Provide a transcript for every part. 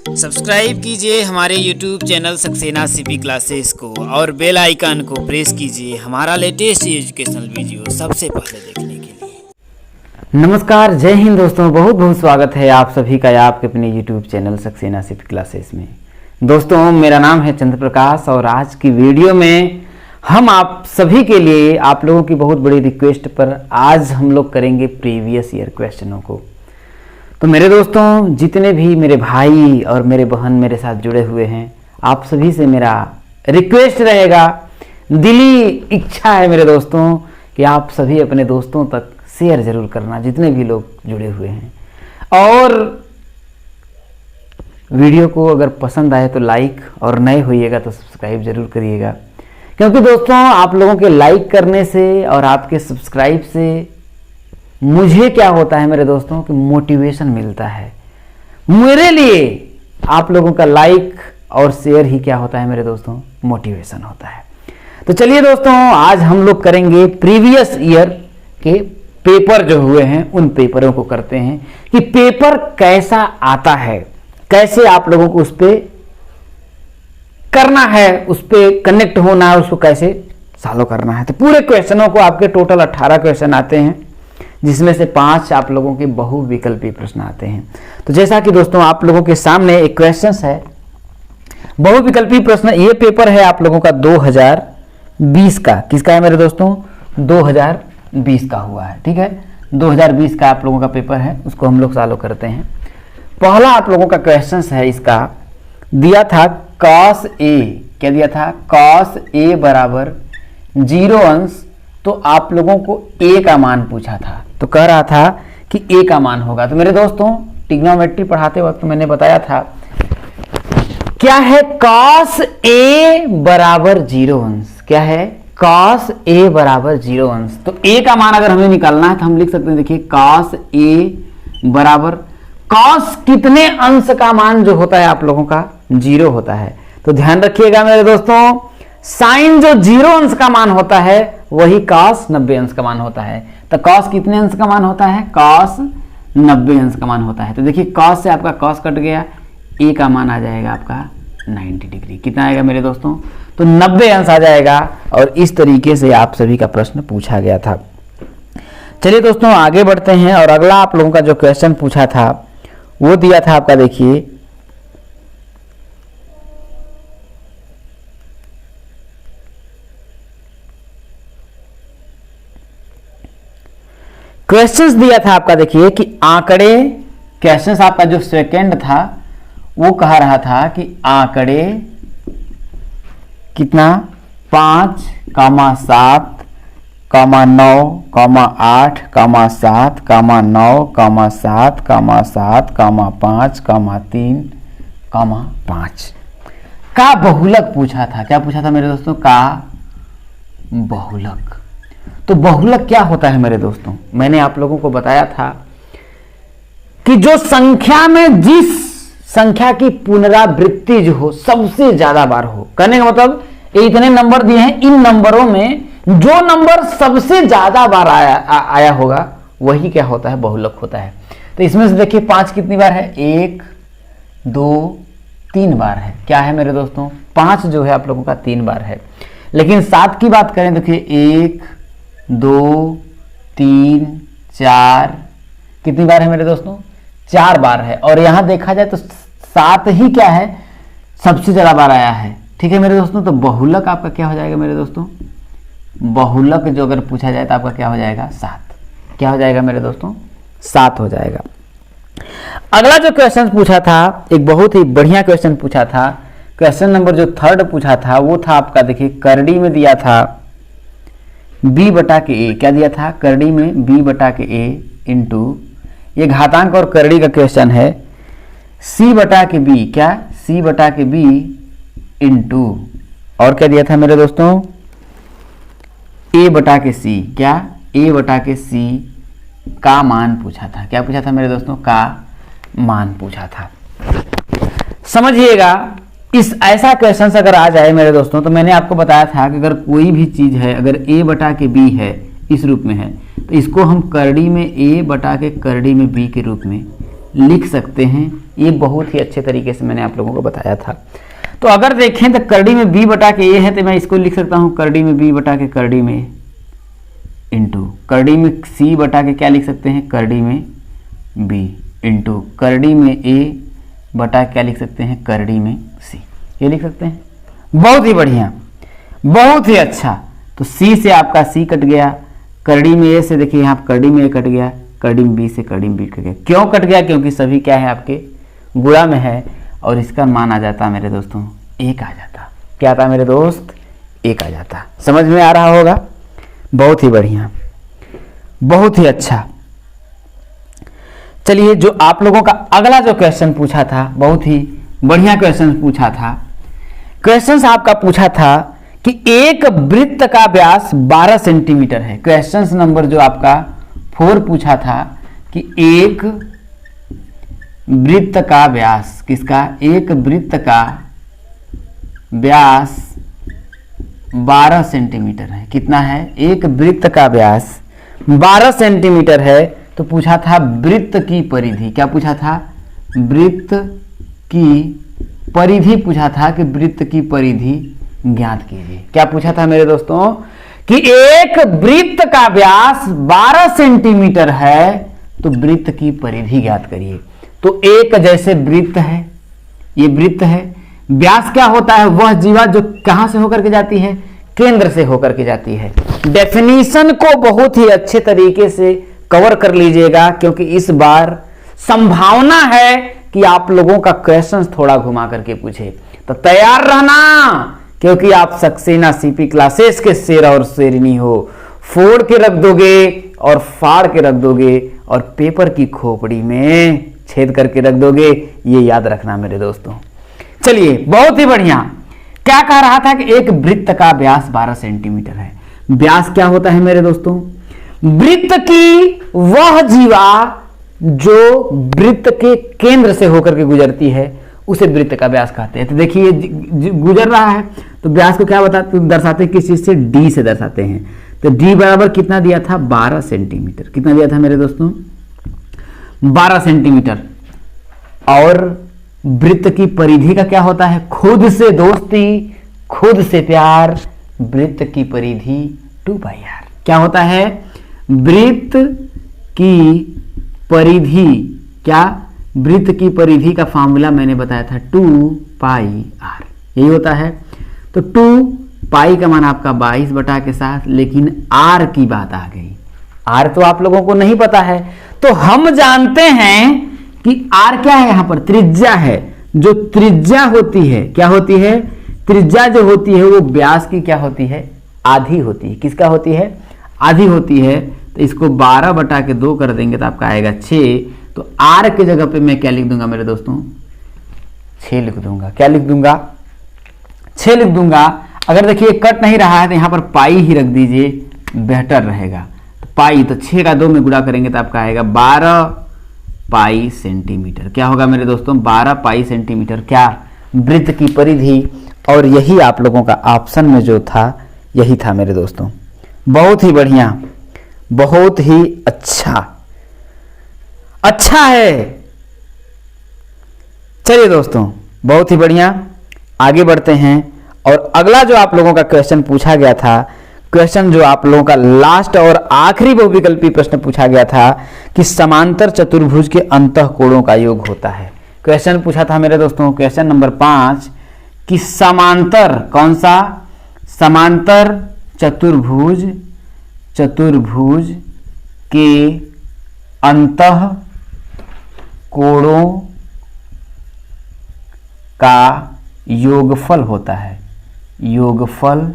Subscribe कीजिए हमारे YouTube channel Saxena CP classes को और बेल आइकन को प्रेस कीजिए हमारा लेटेस्ट एजुकेशनल वीडियो सबसे पहले देखने के लिए। नमस्कार, जय हिंद दोस्तों, बहुत बहुत स्वागत है आप सभी का आपके अपने YouTube channel Saxena CP classes में। दोस्तों, मेरा नाम है चंद्र प्रकाश और आज की वीडियो में हम आप सभी के लिए आप लोगों की बहुत बड़ी रिक्वेस्ट पर आज हम लोग करेंगे प्रीवियस ईयर क्वेश्चनों को। तो मेरे दोस्तों, जितने भी मेरे भाई और मेरे बहन मेरे साथ जुड़े हुए हैं, आप सभी से मेरा रिक्वेस्ट रहेगा, दिली इच्छा है मेरे दोस्तों कि आप सभी अपने दोस्तों तक शेयर जरूर करना, जितने भी लोग जुड़े हुए हैं। और वीडियो को अगर पसंद आए तो लाइक और नए होइएगा तो सब्सक्राइब जरूर करिएगा, क्योंकि दोस्तों आप लोगों के लाइक करने से और आपके सब्सक्राइब से मुझे क्या होता है मेरे दोस्तों कि मोटिवेशन मिलता है। मेरे लिए आप लोगों का लाइक और शेयर ही क्या होता है मेरे दोस्तों, मोटिवेशन होता है। तो चलिए दोस्तों, आज हम लोग करेंगे प्रीवियस ईयर के पेपर जो हुए हैं उन पेपरों को करते हैं कि पेपर कैसा आता है, कैसे आप लोगों को उस पर करना है, उस पर कनेक्ट होना है, उसको कैसे सॉल्व करना है। तो पूरे क्वेश्चनों को आपके टोटल 18 क्वेश्चन आते हैं, जिसमें से 5 आप लोगों के बहुविकल्पी प्रश्न आते हैं। तो जैसा कि दोस्तों आप लोगों के सामने एक क्वेश्चन है बहुविकल्पी प्रश्न। ये पेपर है आप लोगों का 2020 का। किसका है मेरे दोस्तों? 2020 का हुआ है, ठीक है। 2020 का आप लोगों का पेपर है, उसको हम लोग सॉल्व करते हैं। पहला आप लोगों का क्वेश्चन है, इसका दिया था cos a, क्या दिया था? cos a बराबर 0 अंश। तो आप लोगों को a का मान पूछा था, तो कह रहा था कि a का मान होगा। तो मेरे दोस्तों, ट्रिग्नोमेट्री पढ़ाते वक्त मैंने बताया था क्या है cos a बराबर 0 अंश। क्या है? cos a बराबर 0 अंश। तो a का मान अगर हमें निकालना है तो हम लिख सकते हैं, देखिए cos a बराबर cos कितने अंश का मान जो होता है आप लोगों का 0 होता है। तो ध्यान रखिएगा मेरे दोस्तों, साइन जो 0 अंश का मान होता है वही cos 90 अंश का मान होता है। तो cos कितने अंश का मान होता है? cos 90 अंश का मान होता है। तो देखिए cos से आपका cos कट गया, a का मान आ जाएगा आपका 90 डिग्री। कितना आएगा मेरे दोस्तों? तो 90 अंश आ जाएगा। और इस तरीके से आप सभी का प्रश्न पूछा गया था। चलिए दोस्तों, आगे बढ़ते हैं और अगला आप लोगों का जो क्वेश्चन पूछा था वो दिया था आपका, देखिए क्वेश्चंस दिया था आपका, देखिए कि आंकड़े, क्वेश्चंस आपका जो सेकंड था वो कह रहा था कि आंकड़े कितना 5, 7, 9, 8, 7, 9, 7, 7, 5, 3, 5 का बहुलक पूछा था। क्या पूछा था मेरे दोस्तों? का बहुलक। तो बहुलक क्या होता है मेरे दोस्तों? मैंने आप लोगों को बताया था कि जो संख्या में जिस संख्या की पुनरावृत्ति जो हो सबसे ज्यादा बार हो, कहने का मतलब इतने नंबर दिए हैं, इन नंबरों में जो नंबर सबसे ज्यादा बार आया होगा वही क्या होता है? बहुलक होता है। तो इसमें से देखिए 5 कितनी बार है? 1, 2, 3 बार है। क्या है मेरे दोस्तों? 5 जो है आप लोगों का 3 बार है। लेकिन 7 की बात करें, देखिए 1, 2, 3, 4 कितनी बार है मेरे दोस्तों? 4 बार है। और यहां देखा जाए तो 7 ही क्या है? सबसे ज्यादा बार आया है, ठीक है मेरे दोस्तों। तो बहुलक आपका क्या हो जाएगा मेरे दोस्तों? बहुलक जो अगर पूछा जाए तो आपका क्या हो जाएगा? 7। क्या हो जाएगा मेरे दोस्तों? 7 हो जाएगा। अगला जो क्वेश्चन पूछा था, एक बहुत ही बढ़िया क्वेश्चन पूछा था। क्वेश्चन नंबर जो 3 पूछा था वो था आपका, देखिए करड़ी में दिया था b बटा के a। क्या दिया था? करड़ी में b बटा के a इंटू, ये घातांक और करड़ी का क्वेश्चन है, c बटा के b। क्या? c बटा के b इंटू, और क्या दिया था मेरे दोस्तों? a बटा के c। क्या? a बटा के c का मान पूछा था। क्या पूछा था मेरे दोस्तों? का मान पूछा था। समझिएगा, इस ऐसा क्वेश्चन अगर आ जाए मेरे दोस्तों, तो मैंने आपको बताया था कि अगर कोई भी चीज है, अगर a बटा के b है, इस रूप में है, तो इसको हम करड़ी में a बटा के करड़ी में b के रूप में लिख सकते हैं। ये बहुत ही अच्छे तरीके से मैंने आप लोगों को बताया था। तो अगर देखें तो करड़ी में b बटा के a है, तो मैं इसको लिख सकता हूँ करड़ी में b बटा के करड़ी में इंटू करड़ी में c बटा के क्या लिख सकते हैं, करड़ी में b इंटू करड़ी में a बटा क्या लिख सकते हैं, करड़ी में c। ये लिख सकते हैं। बहुत ही बढ़िया, बहुत ही अच्छा। तो c से आपका c कट गया, करड़ी में a से देखिए यहाँ करड़ी में a कट गया, करड़ी में b से करड़ी में b कट गया। क्यों कट गया? क्योंकि सभी क्या है आपके गुणा में है और इसका मान आ जाता मेरे दोस्तों 1 आ जाता। क्या आता मेरे दोस्त? 1 आ जाता। समझ में आ रहा होगा? बहुत ही बढ़िया, बहुत ही अच्छा। चलिए, जो आप लोगों का अगला जो क्वेश्चन पूछा था, बहुत ही बढ़िया क्वेश्चन पूछा था। क्वेश्चन आपका पूछा था कि एक वृत्त का व्यास 12 सेंटीमीटर है। क्वेश्चन नंबर जो आपका 4 पूछा था कि एक वृत्त का व्यास, किसका? एक वृत्त का व्यास 12 सेंटीमीटर है। कितना है? एक वृत्त का व्यास 12 सेंटीमीटर है। तो पूछा था वृत्त की परिधि। क्या पूछा था? वृत्त की परिधि पूछा था कि वृत्त की परिधि ज्ञात कीजिए। क्या पूछा था मेरे दोस्तों? कि एक वृत्त का व्यास 12 सेंटीमीटर है, तो वृत्त की परिधि ज्ञात करिए। तो एक जैसे वृत्त है, ये वृत्त है। व्यास क्या होता है? वह जीवा जो कहां से होकर के जाती है? केंद्र से होकर के जाती है। डेफिनेशन को बहुत ही अच्छे तरीके से कवर कर लीजिएगा, क्योंकि इस बार संभावना है कि आप लोगों का क्वेश्चन थोड़ा घुमा करके पूछे। तो तैयार रहना, क्योंकि आप सक्सेना सीपी क्लासेस के शेर और शेरनी हो। फोड़ के रख दोगे और फाड़ के रख दोगे और पेपर की खोपड़ी में छेद करके रख दोगे, ये याद रखना मेरे दोस्तों। चलिए, बहुत ही बढ़िया। क्या कह रहा था कि एक वृत्त का व्यास 12 सेंटीमीटर है। व्यास क्या होता है मेरे दोस्तों? वृत्त की वह जीवा जो वृत्त के केंद्र से होकर के गुजरती है, उसे वृत्त का व्यास कहते हैं। तो देखिए गुजर रहा है, तो व्यास को क्या दर्शाते हैं? किस चीज से? डी से दर्शाते हैं। तो डी बराबर कितना दिया था? 12 सेंटीमीटर। कितना दिया था मेरे दोस्तों? 12 सेंटीमीटर। और वृत्त की परिधि का क्या होता है? खुद से दोस्ती, खुद से प्यार। वृत्त की परिधि 2πr। क्या होता है? वृत्त की परिधि, क्या? वृत्त की परिधि का फॉर्मूला मैंने बताया था 2πr, यही होता है। तो 2π का मान आपका 22 बटा के साथ, लेकिन r की बात आ गई। r तो आप लोगों को नहीं पता है, तो हम जानते हैं कि r क्या है? यहां पर त्रिज्या है। जो त्रिज्या होती है, क्या होती है? त्रिज्या जो होती है वो व्यास की क्या होती है? आधी होती है। किसका होती है? आधी होती है। तो इसको 12 बटा के 2 कर देंगे तो आपका आएगा 6। तो r के जगह पे मैं क्या लिख दूंगा मेरे दोस्तों? 6 लिख दूंगा। क्या लिख दूंगा? 6 लिख दूंगा। अगर देखिए कट नहीं रहा है तो यहां पर पाई ही रख दीजिए, बेहतर रहेगा। तो पाई, तो 6 का 2 में गुणा करेंगे तो आपका आएगा 12 पाई सेंटीमीटर। क्या होगा मेरे दोस्तों? 12 पाई सेंटीमीटर। क्या? वृत्त की परिधि। और यही आप लोगों का ऑप्शन में जो था, यही था मेरे दोस्तों। बहुत ही बढ़िया, बहुत ही अच्छा, अच्छा है। चलिए दोस्तों, बहुत ही बढ़िया, आगे बढ़ते हैं। और अगला जो आप लोगों का क्वेश्चन पूछा गया था, क्वेश्चन जो आप लोगों का लास्ट और आखिरी बहुविकल्पी प्रश्न पूछा गया था कि समांतर चतुर्भुज के अंतःकोणों का योग होता है। क्वेश्चन पूछा था मेरे दोस्तों, क्वेश्चन नंबर 5 कि समांतर, कौन सा? समांतर चतुर्भुज, चतुर्भुज के अंतःकोणों का योगफल होता है। योगफल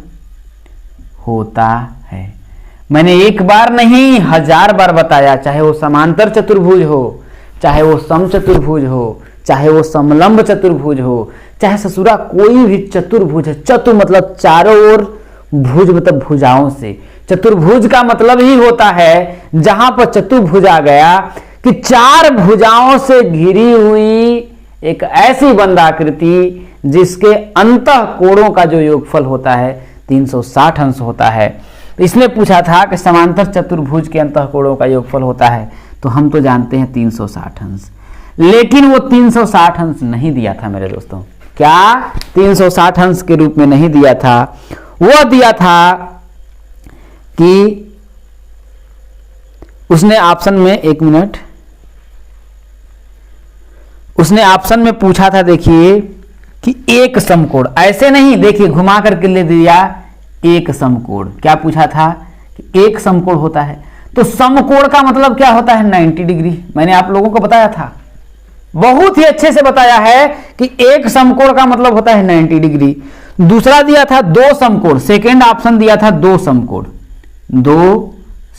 होता है। मैंने एक बार नहीं 1000 बार बताया, चाहे वो समांतर चतुर्भुज हो, चाहे वो समचतुर्भुज हो, चाहे वो समलंब चतुर्भुज हो, चाहे ससुरा कोई भी चतुर्भुज है। चतु मतलब चारों ओर, भुज मतलब भुजाओं से। चतुर्भुज का मतलब ही होता है जहां पर चतुर्भुज आ गया कि 4 भुजाओं से घिरी हुई एक ऐसी बंधाकृति जिसके अंतःकोणों का जो योगफल होता है 360 अंश होता है। तो इसमें पूछा था कि समांतर चतुर्भुज के अंतःकोणों का योगफल होता है, तो हम तो जानते हैं 360 अंश। लेकिन वो 360 अंश नहीं दिया था मेरे दोस्तों। क्या 360 अंश के रूप में नहीं दिया था, वो दिया था कि उसने ऑप्शन में, एक मिनट, उसने ऑप्शन में पूछा था, देखिए कि एक समकोण, ऐसे नहीं, देखिए घुमा करके ले दिया एक समकोण। क्या पूछा था कि एक समकोण होता है, तो समकोण का मतलब क्या होता है 90 डिग्री। मैंने आप लोगों को बताया था, बहुत ही अच्छे से बताया है कि एक समकोण का मतलब होता है 90 डिग्री। दूसरा दिया था दो समकोण, सेकेंड ऑप्शन दिया था दो समकोण, दो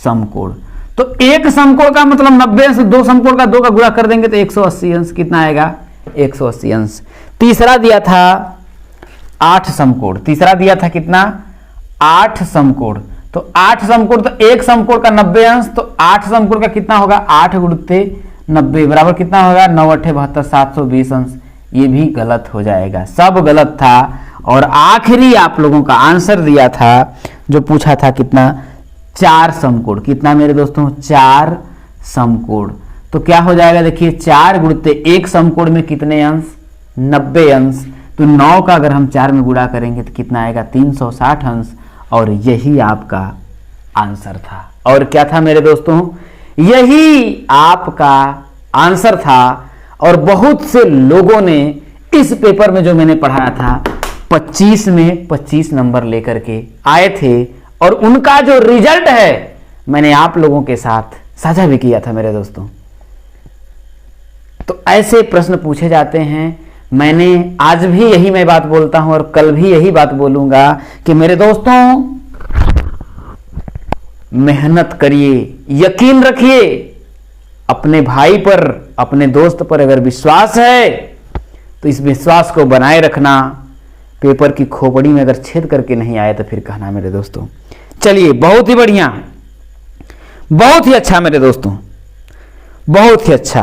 समकोण। तो एक समकोण का मतलब 90 अंश, दो समकोण का दो का गुणा कर देंगे तो 180 अंश। कितना आएगा 180 अंश। तीसरा दिया था 8 समकोण, तीसरा दिया था कितना 8 समकोण। तो 8 समकोण, तो एक समकोण का 90 अंश, तो 8 समकोण का कितना होगा 8 गुणित 90 बराबर कितना होगा 9 8 72 720 अंश। ये भी गलत हो जाएगा, सब गलत था। और आखिरी आप लोगों का आंसर दिया था जो पूछा था कितना 4 समकोण। कितना मेरे दोस्तों 4 समकोण। तो क्या हो जाएगा देखिए 4 गुणित एक समकोण में कितने अंश 90 अंश। तो 9 का अगर हम 4 में गुणा करेंगे तो कितना आएगा 360 अंश। और यही आपका आंसर था। और क्या था मेरे दोस्तों, यही आपका आंसर था। और बहुत से लोगों ने इस पेपर में जो मैंने पढ़ाया था 25 में 25 नंबर लेकर के आए थे। और उनका जो रिजल्ट है मैंने आप लोगों के साथ साझा भी किया था मेरे दोस्तों। तो ऐसे प्रश्न पूछे जाते हैं। मैंने आज भी यही मैं बात बोलता हूं और कल भी यही बात बोलूंगा कि मेरे दोस्तों मेहनत करिए, यकीन रखिए अपने भाई पर, अपने दोस्त पर अगर विश्वास है तो इस विश्वास को बनाए रखना। पेपर की खोपड़ी में अगर छेद करके नहीं आए तो फिर कहना मेरे दोस्तों। चलिए बहुत ही बढ़िया, बहुत ही अच्छा मेरे दोस्तों, बहुत ही अच्छा।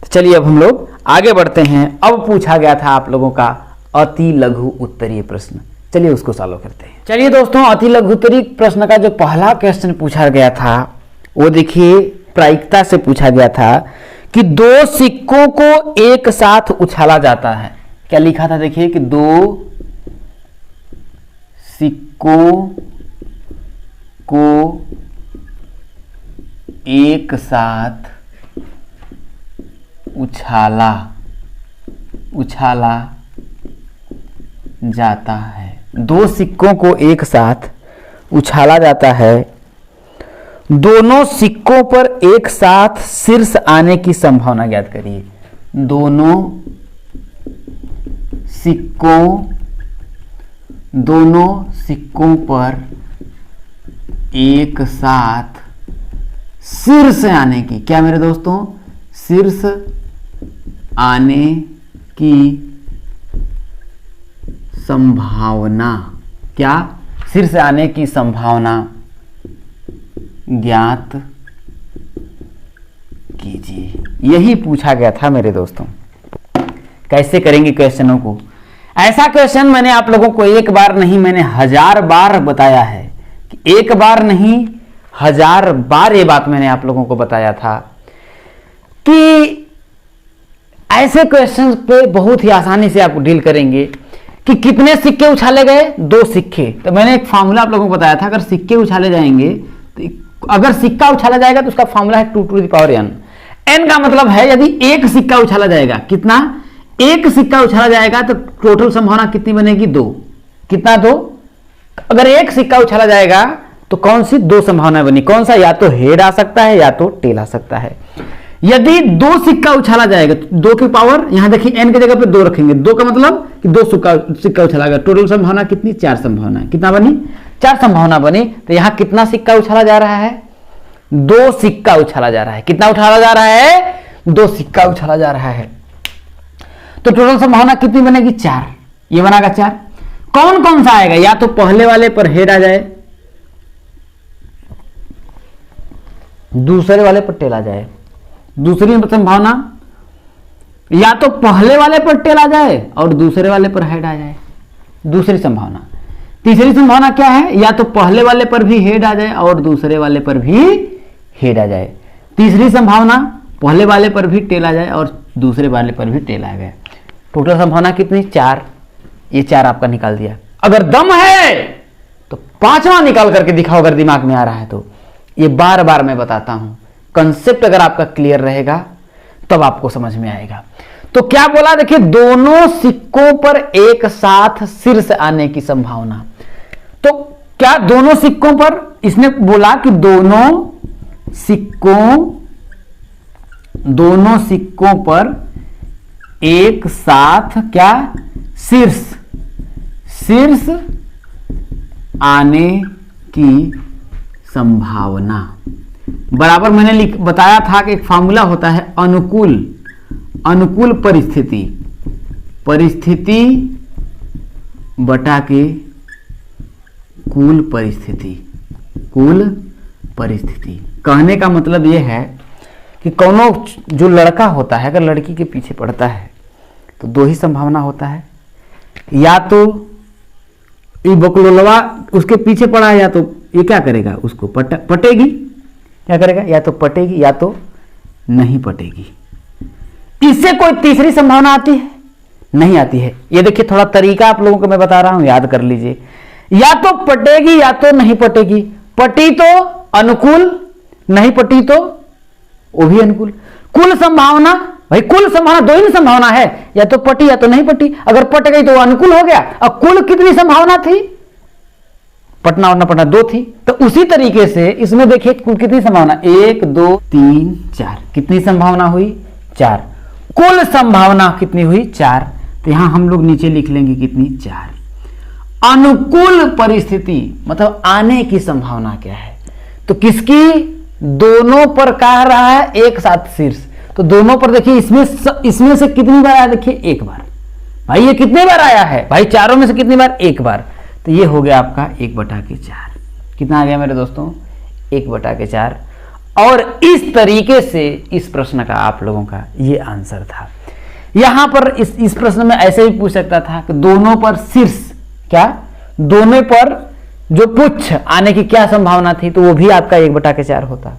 तो चलिए अब हम लोग आगे बढ़ते हैं। अब पूछा गया था आप लोगों का अति लघु उत्तरीय प्रश्न, चलिए उसको सॉल्व करते हैं। चलिए दोस्तों अति लघु उत्तरीय प्रश्न का जो पहला क्वेश्चन पूछा गया था वो देखिए प्रायिकता से पूछा गया था कि दो सिक्कों को एक साथ उछाला जाता है। क्या लिखा था देखिए कि दो सिक्कों को एक साथ उछाला जाता है। दो सिक्कों को एक साथ उछाला जाता है। दोनों सिक्कों पर एक साथ शीर्ष आने की संभावना ज्ञात करिए। दोनों सिक्कों पर एक साथ शीर्ष आने की, क्या मेरे दोस्तों शीर्ष आने की संभावना, क्या शीर्ष आने की संभावना ज्ञात कीजिए। यही पूछा गया था मेरे दोस्तों। कैसे करेंगे क्वेश्चनों को? ऐसा क्वेश्चन मैंने आप लोगों को एक बार नहीं, मैंने 1000 बार बताया है कि एक बार नहीं 1000 बार ये बात मैंने आप लोगों को बताया था कि ऐसे क्वेश्चन पे बहुत ही आसानी से आप डील करेंगे। कि कितने सिक्के उछाले गए? 2 सिक्के। तो मैंने एक फार्मूला आप लोगों को बताया था, अगर सिक्के उछाले जाएंगे तो अगर सिक्का उछाला जाएगा तो उसका फार्मूला है 2 to the power n। n का मतलब है यदि एक सिक्का उछाला जाएगा, कितना? एक सिक्का उछाला जाएगा तो टोटल संभावना कितनी बनेगी? 2। कितना? 2। अगर एक सिक्का उछाला जाएगा तो कौन सी 2 संभावना बनी? कौन सा? या तो हेड आ सकता है या तो टेल आ सकता है। यदि 2 सिक्का उछाला जाएगा तो 2 की पावर, यहां देखिए n की जगह पे 2 रखेंगे। 2 का मतलब कि 2 सिक्का उछाला गया। टोटल संभावना कितनी? 4 संभावना। कितना बनी? 4 संभावना बनी। तो यहां कितना सिक्का उछाला जा रहा है? 2 सिक्का उछाला जा रहा है। कितना उछाला जा रहा है? 2 सिक्का उछाला जा रहा है। तो टोटल संभावना कितनी बनेगी? 4। ये बनेगा 4। कौन कौन सा आएगा? या तो पहले वाले पर हेड आ जाए, दूसरे वाले पर टेल आ जाए। दूसरी संभावना, या तो पहले वाले पर टेल आ जाए और दूसरे वाले पर हेड आ जाए। दूसरी संभावना। तीसरी संभावना क्या है? या तो पहले वाले पर भी हेड आ जाए और दूसरे वाले पर भी हेड आ जाए। तीसरी संभावना, पहले वाले पर भी टेल आ जाए और दूसरे वाले पर भी टेल आ गया। टोटल संभावना कितनी? 4। ये 4 आपका निकाल दिया। अगर दम है तो 5वां निकाल करके दिखाओ, अगर दिमाग में आ रहा है तो। ये बार बार मैं बताता हूं, कंसेप्ट अगर आपका क्लियर रहेगा तब आपको समझ में आएगा। तो क्या बोला, देखिए, दोनों सिक्कों पर एक साथ शीर्ष आने की संभावना। तो क्या दोनों सिक्कों पर, इसने बोला कि दोनों सिक्कों पर एक साथ क्या? शीर्ष आने की संभावना। बराबर मैंने बताया था कि एक फॉर्मूला होता है अनुकूल परिस्थिति बटा के कुल परिस्थिति। कहने का मतलब यह है कि कौनो जो लड़का होता है अगर लड़की के पीछे पड़ता है तो 2 ही संभावना होता है, या तो ये बकलोलवा उसके पीछे पड़ा है, या तो ये क्या करेगा, उसको पटेगी, क्या करेगा, या तो पटेगी या तो नहीं पटेगी। इससे कोई तीसरी संभावना आती है? नहीं आती है। ये देखिए, थोड़ा तरीका आप लोगों को मैं बता रहा हूं, याद कर लीजिए। या तो पटेगी या तो नहीं पटेगी। पटी तो अनुकूल, नहीं पटी तो वो भी अनुकूल। कुल संभावना, भाई कुल संभावना 2 ही संभावना है, या तो पटी या तो नहीं पटी। अगर पट गई तो वो अनुकूल हो गया। और कुल कितनी संभावना थी? पटना और न पटना 2 थी। तो उसी तरीके से इसमें देखिए कुल कितनी संभावना, 1 2 3 4। कितनी संभावना हुई? 4। कुल संभावना कितनी हुई? 4। तो यहां हम लोग नीचे लिख लेंगे कितनी? 4। अनुकूल परिस्थिति मतलब आने की संभावना क्या है? तो किसकी? दोनों पर कह रहा है एक साथ शीर्ष। तो दोनों पर देखिए, इसमें से कितनी बार आया? देखिए 1 बार। भाई ये कितनी बार आया है? भाई चारों में से कितनी बार? 1 बार। तो ये हो गया आपका 1/4। कितना आ गया मेरे दोस्तों? 1/4। और इस तरीके से इस प्रश्न का आप लोगों का ये आंसर था। यहां पर इस प्रश्न में ऐसे ही पूछ सकता था कि दोनों पर शीर्ष क्या? दोनों पर जो पुच्छ आने की क्या संभावना थी? तो वो भी आपका 1/4 होता।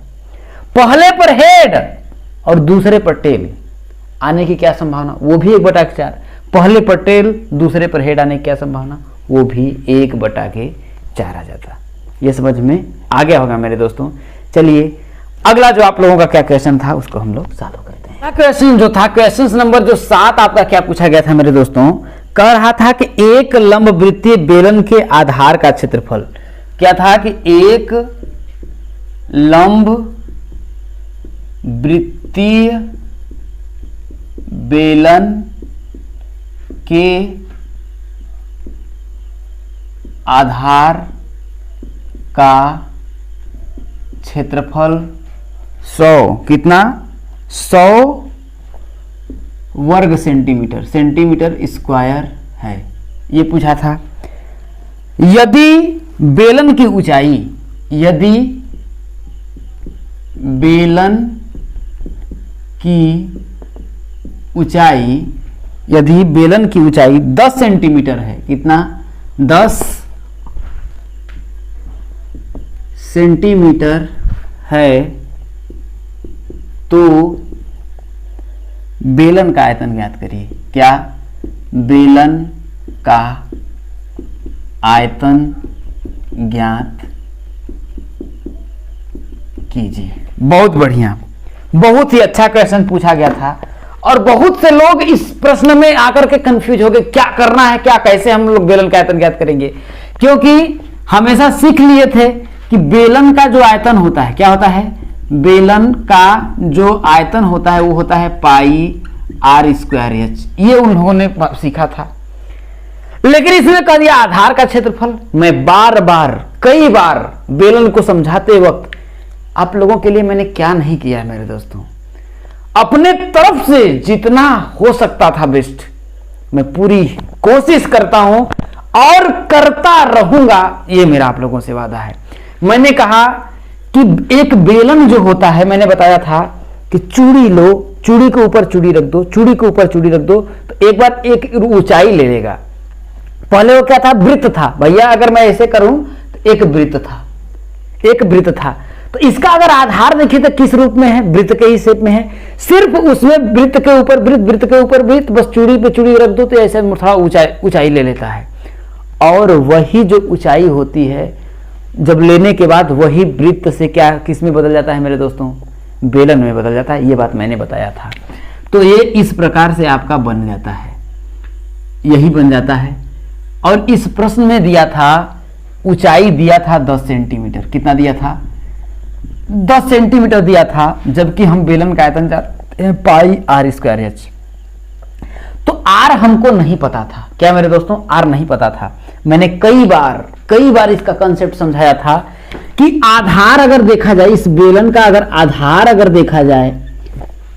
पहले पर हेड और दूसरे पर टेल आने की क्या संभावना? वो भी 1/4। पहले पर टेल, दूसरे पर हेड आने की क्या संभावना? वो भी 1/4 आ जाता। ये समझ में आ गया होगा मेरे दोस्तों। चलिए अगला जो आप लोगों का क्या क्वेश्चन था उसको हम लोग सॉल्व करते हैं। क्वेश्चन जो था, क्वेश्चन नंबर जो 7 आपका क्या पूछा गया था मेरे दोस्तों? कह रहा था कि एक लंब वृत्तीय बेलन के आधार का क्षेत्रफल। क्या था कि एक लंब वृत्तीय बेलन के आधार का क्षेत्रफल 100 कितना? 100 वर्ग सेंटीमीटर स्क्वायर है। ये पूछा था। यदि बेलन की ऊंचाई, यदि बेलन की ऊंचाई 10 सेंटीमीटर है। कितना? 10 सेंटीमीटर है तो बेलन का आयतन ज्ञात करिए। क्या? बेलन का आयतन ज्ञात कीजिए। बहुत बढ़िया, बहुत ही अच्छा क्वेश्चन पूछा गया था। और बहुत से लोग इस प्रश्न में आकर के कंफ्यूज हो गए, क्या करना है, क्या कैसे हम लोग बेलन का आयतन ज्ञात करेंगे। क्योंकि हमेशा सीख लिए थे कि बेलन का जो आयतन होता है, क्या होता है? बेलन का जो आयतन होता है वो होता है πr²h। ये उन्होंने सीखा था। लेकिन इसमें कह दिया आधार का क्षेत्रफल। मैं बार बार कई बार बेलन को समझाते वक्त आप लोगों के लिए मैंने क्या नहीं किया मेरे दोस्तों, अपने तरफ से जितना हो सकता था बेस्ट मैं पूरी कोशिश करता हूं और करता रहूंगा। ये मेरा आप लोगों से वादा है। मैंने कहा कि एक बेलन जो होता है, मैंने बताया था कि चूड़ी लो, चूड़ी के ऊपर चूड़ी रख दो, चूड़ी के ऊपर चूड़ी रख दो, तो एक बार एक ऊंचाई ले लेगा। पहले वो क्या था? वृत्त था। भैया अगर मैं ऐसे करूं तो एक वृत्त था, एक वृत्त था। तो इसका अगर आधार देखिए तो किस रूप में है, वृत्त के ही शेप में है, सिर्फ उसमें वृत्त के ऊपर वृत्त, वृत्त के ऊपर वृत्त, बस चूड़ी पे चूड़ी रख दो तो ऐसे थोड़ा ऊंचाई ले लेता है। और वही जो ऊंचाई होती है जब लेने के बाद वही वृत्त से क्या किस में बदल जाता है मेरे दोस्तों, बेलन में बदल जाता है। ये बात मैंने बताया था। तो ये इस प्रकार से आपका बन जाता है, यही बन जाता है। और इस प्रश्न में दिया था ऊंचाई दिया था 10 सेंटीमीटर, कितना दिया था 10 सेंटीमीटर दिया था, जबकि हम बेलन का आयतन जानते हैं पाई आर स्क्वायर एच। तो आर हमको नहीं पता था, क्या मेरे दोस्तों, आर नहीं पता था। मैंने कई बार इसका कंसेप्ट समझाया था कि आधार अगर देखा जाए, इस बेलन का अगर आधार अगर देखा जाए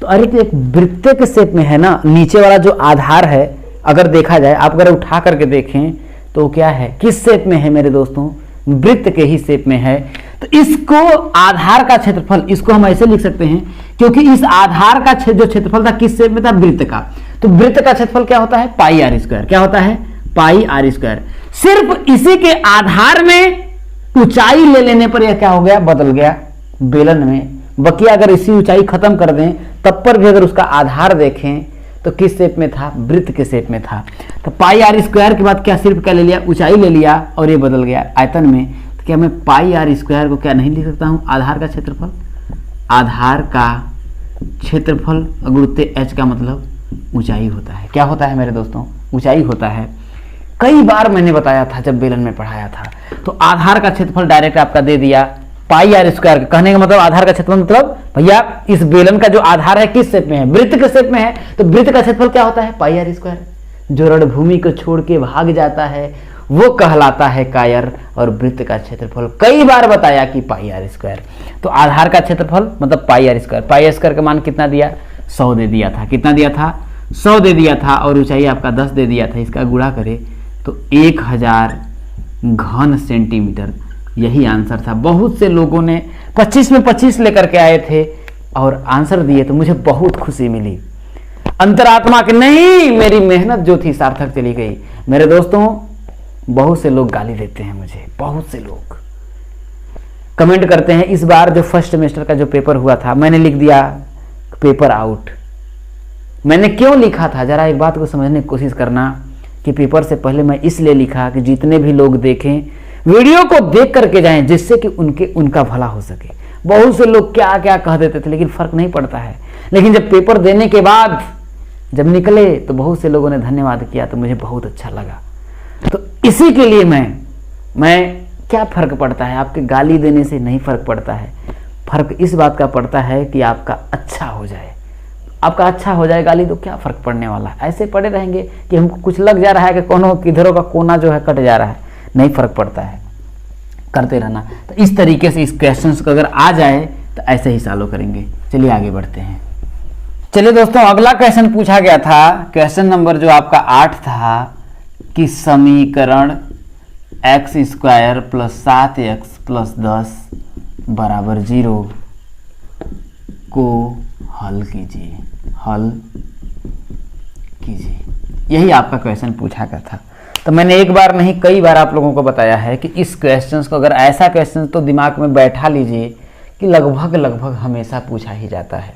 तो अरे तो एक वृत्त के शेप में है ना, नीचे वाला जो आधार है अगर देखा जाए, आप अगर उठा करके देखें तो क्या है, किस शेप में है मेरे दोस्तों, वृत्त के ही शेप में है। तो इसको आधार का क्षेत्रफल, इसको हम ऐसे लिख सकते हैं क्योंकि इस आधार का जो क्षेत्रफल था किस शेप में था, वृत्त का। तो वृत्त का क्षेत्रफल क्या होता है, पाई आर स्क्वायर। क्या होता है, पाई आर स्क्वायर। सिर्फ इसी के आधार में ऊंचाई ले लेने पर यह क्या हो गया, बदल गया बेलन में। बाकी अगर इसी ऊंचाई खत्म कर दें तब पर भी अगर उसका आधार देखें तो किस शेप में था, वृत्त के शेप में था। तो पाई आर स्क्वायर के बाद क्या सिर्फ क्या ले लिया, ऊंचाई ले लिया और ये बदल गया आयतन में। तो क्या मैं पाई आर स्क्वायर को क्या नहीं लिख सकता हूं, आधार का क्षेत्रफल, आधार का क्षेत्रफल गुणित एच का मतलब ऊंचाई होता है। क्या होता है मेरे दोस्तों, ऊंचाई होता है। कई बार मैंने बताया था जब बेलन में पढ़ाया था। तो आधार का क्षेत्रफल डायरेक्ट आपका दे दिया पाई आर स्क्वायर। कहने का मतलब आधार का क्षेत्रफल मतलब भैया इस बेलन का जो आधार है किस शेप में है, वृत्त के शेप में है। तो वृत्त का क्षेत्रफल क्या होता है, पाई आर स्क्वायर। जो रणभूमि को छोड़ के भाग जाता है वो कहलाता है कायर, और वृत्त का क्षेत्रफल कई बार बताया कि पाई आर स्क्वायर। तो आधार का क्षेत्रफल मतलब pi r square. Pi r square का मान कितना दिया, 100 दे दिया था। कितना दिया था, 100 दे दिया था। और ऊंचाई आपका 10 दे दिया था। इसका गुणा करें तो 1000 घन सेंटीमीटर, यही आंसर था। बहुत से लोगों ने 25 में 25 लेकर के आए थे और आंसर दिए, तो मुझे बहुत खुशी मिली अंतरात्मा की, नहीं मेरी मेहनत जो थी सार्थक चली गई। मेरे दोस्तों बहुत से लोग गाली देते हैं मुझे, बहुत से लोग कमेंट करते हैं। इस बार जो फर्स्ट सेमेस्टर का जो पेपर हुआ था मैंने लिख दिया पेपर आउट। मैंने क्यों लिखा था, जरा एक बात को समझने की कोशिश करना कि पेपर से पहले मैं इसलिए लिखा कि जितने भी लोग देखें वीडियो को देख करके जाएं, जिससे कि उनका भला हो सके। बहुत से लोग क्या क्या कह देते थे लेकिन फर्क नहीं पड़ता है। लेकिन जब पेपर देने के बाद जब निकले तो बहुत से लोगों ने धन्यवाद किया, तो मुझे बहुत अच्छा लगा। तो इसी के लिए मैं क्या फर्क पड़ता है, आपके गाली देने से नहीं फर्क पड़ता है। फर्क इस बात का पड़ता है कि आपका अच्छा हो जाए। आपका अच्छा हो जाए गाली तो क्या फर्क पड़ने वाला है। ऐसे पड़े रहेंगे कि हमको कुछ लग जा रहा है कि कोनो किधरों का कोना जो है कट जा रहा है, नहीं फर्क पड़ता है, करते रहना। तो इस तरीके से इस क्वेश्चंस को अगर आ जाए तो ऐसे ही सॉल्व करेंगे। चलिए आगे बढ़ते हैं। चलिए दोस्तों अगला क्वेश्चन पूछा गया था, क्वेश्चन नंबर जो आपका 8 था कि समीकरण x square plus 7x plus 10 बराबर 0 को हल कीजिए, हल कीजिए। यही आपका क्वेश्चन पूछा गया था। तो मैंने एक बार नहीं कई बार आप लोगों को बताया है कि इस क्वेश्चंस को, अगर ऐसा क्वेश्चन तो दिमाग में बैठा लीजिए कि लगभग हमेशा पूछा ही जाता है।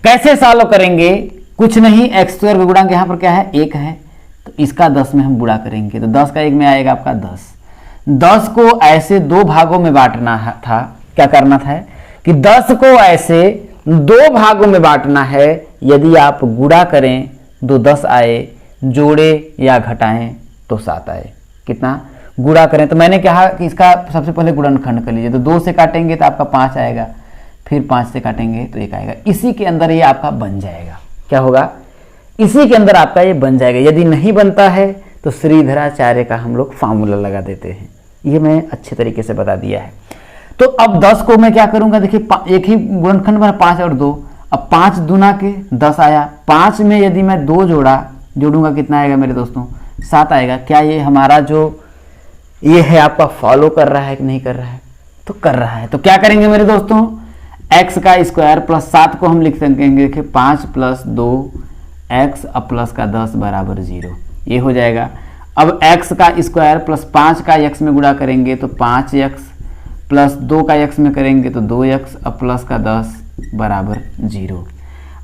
कैसे सॉल्व करेंगे, कुछ नहीं, एक्स स्क्वायर का गुणांक यहाँ पर क्या है, 1 है, तो इसका 10 में हम गुणा करेंगे तो 10 का 1 में आएगा आपका 10। 10 को ऐसे 2 भागों में बांटना था। क्या करना था कि 10 को ऐसे 2 भागों में बांटना है। यदि आप गुणा करें तो 10 आए, जोड़े या घटाएं तो 7 आए। कितना गुणा करें तो मैंने कहा कि इसका सबसे पहले गुणनखंड कर लीजिए। तो 2 से काटेंगे तो आपका 5 आएगा, फिर 5 से काटेंगे तो 1 आएगा। इसी के अंदर ये आपका बन जाएगा। क्या होगा, इसी के अंदर आपका ये बन जाएगा। यदि नहीं बनता है तो श्रीधराचार्य का हम लोग फार्मूला लगा देते हैं। ये मैं अच्छे तरीके से बता दिया है। तो अब 10 को मैं क्या करूंगा, देखिए एक ही गुणनखंड बना 5 और 2। अब 5 दूना के 10 आया। 5 में यदि मैं 2 जोड़ूंगा कितना आएगा मेरे दोस्तों, 7 आएगा। क्या ये हमारा जो ये है आपका फॉलो कर रहा है कि नहीं कर रहा है, तो कर रहा है। तो क्या करेंगे मेरे दोस्तों, x का स्क्वायर प्लस 7 को हम लिख सकेंगे, देखिए 5 प्लस 2x अब प्लस का 10 बराबर 0, ये हो जाएगा। अब x का स्क्वायर प्लस 5 का x में गुणा करेंगे तो 5x प्लस 2 का x में करेंगे तो 2x अब प्लस का 10 बराबर 0।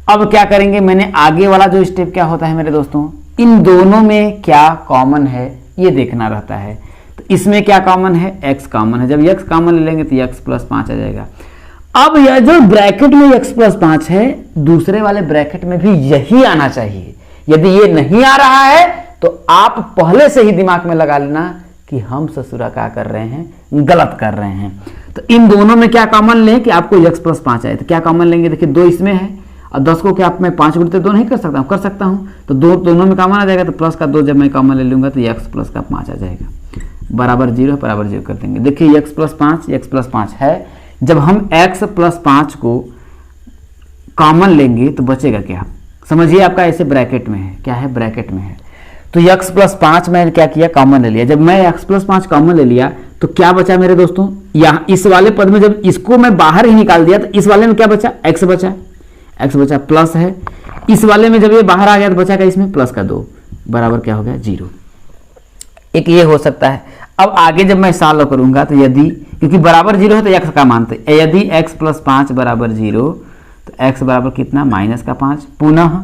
अब क्या करेंगे, मैंने आगे वाला जो स्टेप क्या होता है मेरे दोस्तों, इन दोनों में क्या कॉमन है ये देखना रहता है। तो इसमें क्या कॉमन है, x कॉमन है। जब x कॉमन ले लेंगे तो x प्लस 5 आ जाएगा। अब यह जो ब्रैकेट में x प्लस 5 है, दूसरे वाले ब्रैकेट में भी यही आना चाहिए। यदि ये नहीं आ रहा है तो आप पहले से ही दिमाग में लगा लेना कि हम ससुरा क्या कर रहे हैं, गलत कर रहे हैं। तो इन दोनों में क्या कॉमन लें कि आपको x प्लस 5 आए, तो क्या कॉमन लेंगे, देखिए 2 इसमें है और 10 को क्या आप मैं 5 गुणित 2 नहीं कर सकता हूँ, कर सकता हूँ। तो दोनों में कॉमन आ जाएगा, तो प्लस का 2 जब मैं कॉमन ले लूंगा तो x प्लस का 5 आ जाएगा, बराबर 0 बराबर 0 कर देंगे। देखिए x प्लस 5 है। जब हम x प्लस 5 को कॉमन लेंगे तो बचेगा क्या, समझिए आपका ऐसे ब्रैकेट में है, क्या है ब्रैकेट में है। तो x प्लस 5 मैंने क्या किया, कॉमन ले लिया। जब मैं x प्लस 5 कॉमन ले लिया तो क्या बचा मेरे दोस्तों, यहाँ इस वाले पद में जब इसको मैं बाहर ही निकाल दिया तो इस वाले में क्या बचा, x बचा प्लस है। इस वाले में जब ये बाहर आ गया तो बचा क्या, इसमें प्लस का 2 बराबर क्या हो गया 0। एक ये हो सकता है। अब आगे जब मैं सॉल्व करूंगा तो यदि, क्योंकि बराबर 0 है तो x का मानते, यदि x प्लस 5 बराबर 0 तो x बराबर कितना, माइनस का 5। पुनः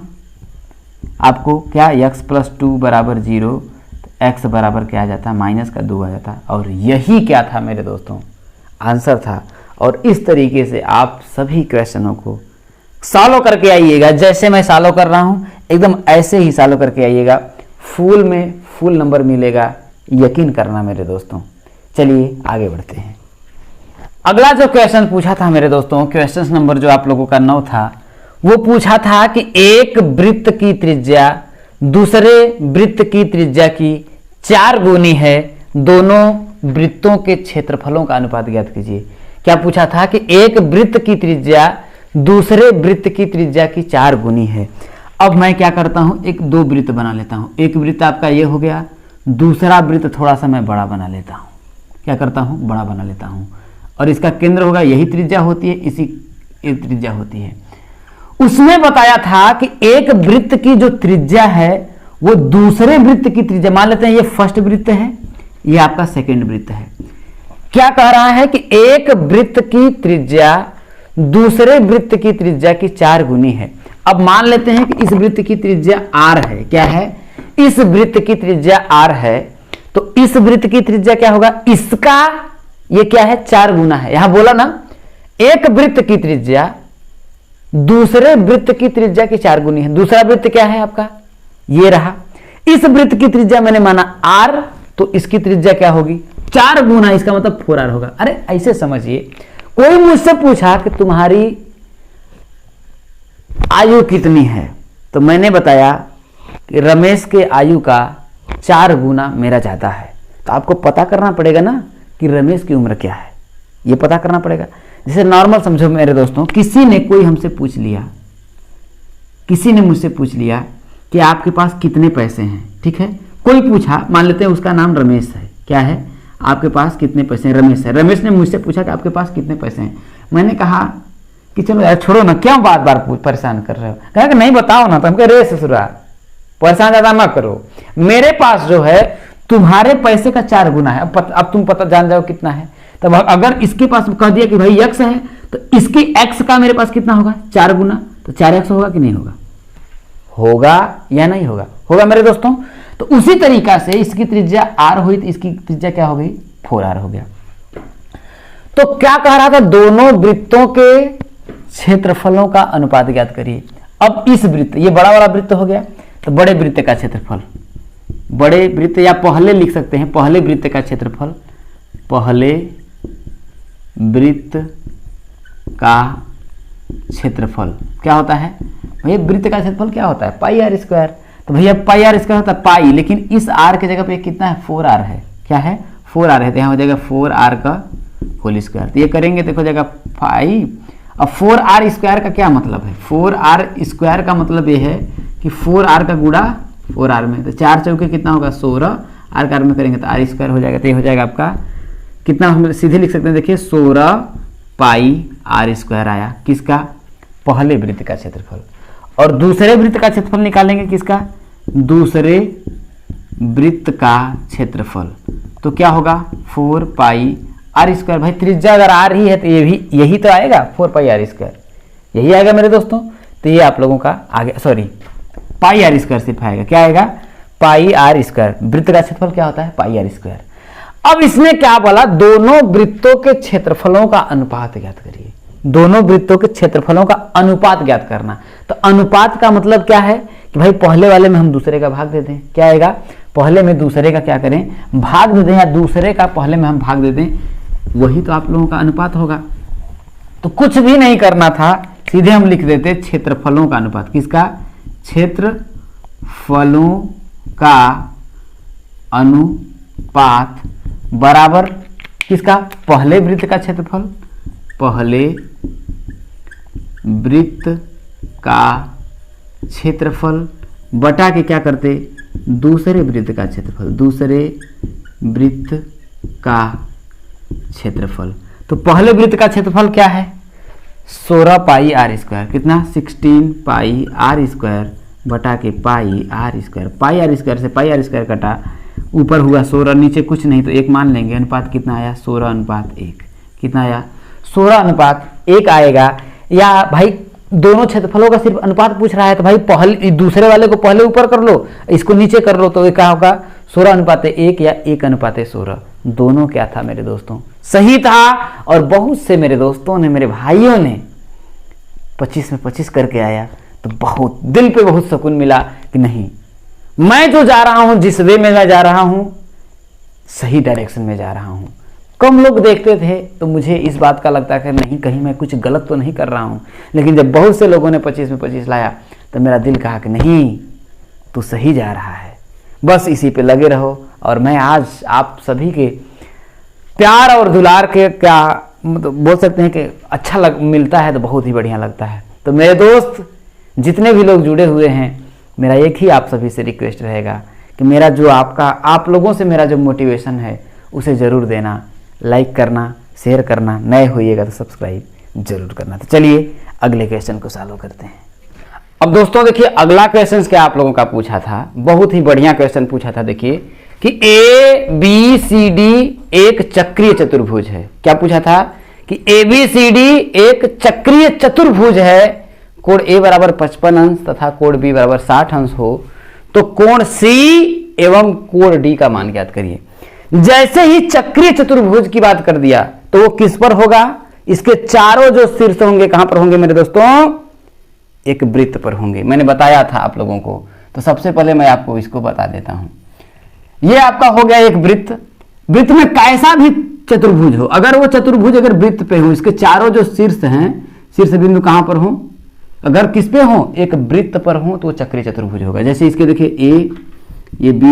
आपको क्या, x प्लस 2 बराबर 0 तो x बराबर क्या आ जाता, माइनस का 2 आ जाता। और यही क्या था मेरे दोस्तों, आंसर था। और इस तरीके से आप सभी क्वेश्चनों को सॉल्व करके आइएगा। जैसे मैं सॉल्व कर रहा हूँ एकदम ऐसे ही सॉल्व करके आइएगा, फुल में फुल नंबर मिलेगा, यकीन करना मेरे दोस्तों। चलिए आगे बढ़ते हैं। अगला जो क्वेश्चन पूछा था मेरे दोस्तों, क्वेश्चन नंबर जो आप लोगों का 9 था, वो पूछा था कि एक वृत्त की त्रिज्या दूसरे वृत्त की त्रिज्या की 4 गुनी है, दोनों वृत्तों के क्षेत्रफलों का अनुपात ज्ञात कीजिए। क्या पूछा था कि एक वृत्त की त्रिज्या दूसरे वृत्त की त्रिज्या की 4 गुनी है। अब मैं क्या करता हूं, एक 2 वृत्त बना लेता हूं। एक वृत्त आपका ये हो गया, दूसरा वृत्त थोड़ा सा मैं बड़ा बना लेता हूं। क्या करता हूं, बड़ा बना लेता हूं। और इसका केंद्र होगा, यही त्रिज्या होती है, इसी त्रिज्या होती है। उसने बताया था कि एक वृत्त की जो त्रिज्या है वो दूसरे वृत्त की त्रिज्या, मान लेते हैं ये फर्स्ट वृत्त है, ये आपका सेकंड वृत्त है। क्या कह रहा है कि एक वृत्त की त्रिज्या दूसरे वृत्त की त्रिज्या की 4 गुनी है। अब मान लेते हैं कि इस वृत्त की त्रिज्या r है, क्या है, इस वृत्त की त्रिज्या r है, तो इस वृत्त की त्रिज्या क्या होगा, इसका ये क्या है, 4 गुना है। यहां बोला ना, एक वृत्त की त्रिज्या दूसरे वृत्त की त्रिज्या की 4 गुनी है। दूसरा वृत्त क्या है आपका, ये रहा। इस वृत्त की त्रिज्या मैंने माना r, तो इसकी त्रिज्या क्या होगी, 4 गुना, इसका मतलब 4r होगा। अरे ऐसे समझिए, कोई मुझसे पूछा कि तुम्हारी आयु कितनी है, तो मैंने बताया कि रमेश के आयु का 4 गुना मेरा ज्यादा है। तो आपको पता करना पड़ेगा ना कि रमेश की उम्र क्या है, ये पता करना पड़ेगा। जैसे नॉर्मल समझो मेरे दोस्तों, किसी ने कोई हमसे पूछ लिया, किसी ने मुझसे पूछ लिया कि आपके पास कितने पैसे हैं, ठीक है, कोई पूछा, मान लेते हैं उसका नाम रमेश है, क्या है, आपके पास कितने पैसे हैं, रमेश है। रमेश ने मुझसे पूछा कि आपके पास कितने पैसे हैं। मैंने कहा कि चलो यार छोड़ो ना, क्यों बार बार परेशान कर रहे हो। कहा कि नहीं बताओ ना, तो हम कह रे ससुरा परेशान ज्यादा मत करो, मेरे पास जो है तुम्हारे पैसे का 4 गुना है। अब तुम पता जान जाओ कितना है। तब अगर इसके पास कह दिया कि भाई x है, तो इसकी x का मेरे पास कितना होगा, 4 गुना, तो 4x होगा कि नहीं होगा, होगा या नहीं होगा, होगा मेरे दोस्तों। तो उसी तरीका से इसकी त्रिज्या r हुई तो इसकी त्रिज्या क्या हो गई, 4r हो गया। तो क्या कह रहा था, दोनों वृत्तों के क्षेत्रफलों का अनुपात ज्ञात करिए। अब इस वृत्त, ये बड़ा वाला वृत्त हो गया, तो बड़े वृत्त का क्षेत्रफल, बड़े वृत्त या पहले लिख सकते हैं, पहले वृत्त का क्षेत्रफल, पहले वृत्त का क्षेत्रफल क्या होता है भैया, वृत्त का क्षेत्रफल क्या होता है, पाई आर स्क्वायर। तो भैया पाई आर स्क्वायर होता है पाई, लेकिन इस आर के जगह पे कितना है, 4r है, क्या है 4r है, तो यहाँ हो जाएगा 4r का होल स्क्वायर। तो ये करेंगे तो हो जाएगा 5। अब 4r स्क्वायर का क्या मतलब है, 4r स्क्वायर का मतलब ये है कि 4r का गुणा 4r में, तो 4 चौके कितना होगा 16, r का r में करेंगे तो r स्क्वायर हो जाएगा। तो ये हो जाएगा आपका कितना, हम सीधे लिख सकते हैं, देखिए 16 पाई r स्क्वायर आया, किसका, पहले वृत्त का क्षेत्रफल। और दूसरे वृत्त का क्षेत्रफल निकालेंगे, किसका, दूसरे वृत्त का क्षेत्रफल, तो क्या होगा 4 पाई आर स्क्वायर। भाई त्रिज्या अगर आर ही है तो ये भी यही तो आएगा 4 पाई आर स्क्वायर, यही आएगा मेरे दोस्तों। तो ये आप लोगों का आगे सॉरी पाई आर स्क्वायर सिर्फ आएगा, क्या आएगा पाई आर स्क्वायर। वृत्त का क्षेत्रफल क्या होता है पाई आर स्क्वायर। अब इसमें क्या बोला, दोनों वृत्तों के क्षेत्रफलों का अनुपात ज्ञात करिए। दोनों वृत्तों के क्षेत्रफलों का अनुपात ज्ञात करना। तो अनुपात का मतलब क्या है कि भाई पहले वाले में हम दूसरे का भाग दे दें, क्या आएगा पहले में दूसरे का क्या करें भाग दे दें, या दूसरे का पहले में हम भाग दे दें, वही तो आप लोगों का अनुपात होगा। तो कुछ भी नहीं करना था, सीधे हम लिख देते क्षेत्रफलों का अनुपात। किसका, क्षेत्रफलों का अनुपात बराबर किसका, पहले वृत्त का क्षेत्रफल, पहले वृत्त का क्षेत्रफल बटा के क्या करते दूसरे वृत्त का क्षेत्रफल, दूसरे वृत्त का क्षेत्रफल। तो पहले वृत्त का क्षेत्रफल क्या है 16 पाई आर स्क्वायर, कितना 16 पाई आर स्क्वायर बटा के pi r square. Pi r square से पाई आर स्क्वायर कटा, ऊपर हुआ 16, नीचे कुछ नहीं तो 1 मान लेंगे। अनुपात कितना आया 16:1, कितना आया 16:1 आएगा। या भाई दोनों क्षेत्रफलों का सिर्फ अनुपात पूछ रहा है, तो भाई पहले दूसरे वाले को पहले ऊपर कर लो, इसको नीचे कर लो, तो ये क्या होगा 16:1 या 1:16। दोनों क्या था मेरे दोस्तों सही था। और बहुत से मेरे दोस्तों ने, मेरे भाइयों ने 25 में 25 करके आया, तो बहुत दिल पे बहुत सुकून मिला कि नहीं मैं जो जा रहा हूं, जिस वे में मैं जा रहा हूं, सही डायरेक्शन में जा रहा हूं। कम लोग देखते थे तो मुझे इस बात का लगता है कि नहीं कहीं मैं कुछ गलत तो नहीं कर रहा हूं, लेकिन जब बहुत से लोगों ने 25 में 25 लाया तो मेरा दिल कहा कि नहीं तू सही जा रहा है, बस इसी पे लगे रहो। और मैं आज आप सभी के प्यार और दुलार के क्या मतलब बोल सकते हैं कि अच्छा मिलता है तो बहुत ही बढ़िया लगता है। तो मेरे दोस्त जितने भी लोग जुड़े हुए हैं, मेरा एक ही आप सभी से रिक्वेस्ट रहेगा कि मेरा जो आप लोगों से मेरा जो मोटिवेशन है उसे ज़रूर देना, लाइक करना, शेयर करना, नए होइएगा तो सब्सक्राइब जरूर करना। तो चलिए अगले क्वेश्चन को सॉल्व करते हैं। अब दोस्तों देखिए अगला क्वेश्चन क्या आप लोगों का पूछा था, बहुत ही बढ़िया क्वेश्चन पूछा था। देखिए कि ABCD एक चक्रीय चतुर्भुज है। क्या पूछा था कि ABCD एक चक्रीय चतुर्भुज है, कोण A बराबर 55 अंश तथा कोण B बराबर 60 अंश हो, तो कोण C एवं कोण D का मान ज्ञात करिए। जैसे ही चक्रीय चतुर्भुज की बात कर दिया तो वो किस पर होगा, इसके चारों जो शीर्ष होंगे कहां पर होंगे मेरे दोस्तों, एक वृत्त पर होंगे। मैंने बताया था आप लोगों को, तो सबसे पहले मैं आपको इसको बता देता हूं। ये आपका हो गया एक वृत्त। वृत्त में कैसा भी चतुर्भुज हो, अगर वो चतुर्भुज अगर वृत्त पे हो, इसके चारों जो शीर्ष हैं, शीर्ष बिंदु कहां पर हो, अगर किस पे हो एक वृत्त पर हो, तो वो चक्रीय चतुर्भुज होगा। जैसे इसके देखिए A, ये B,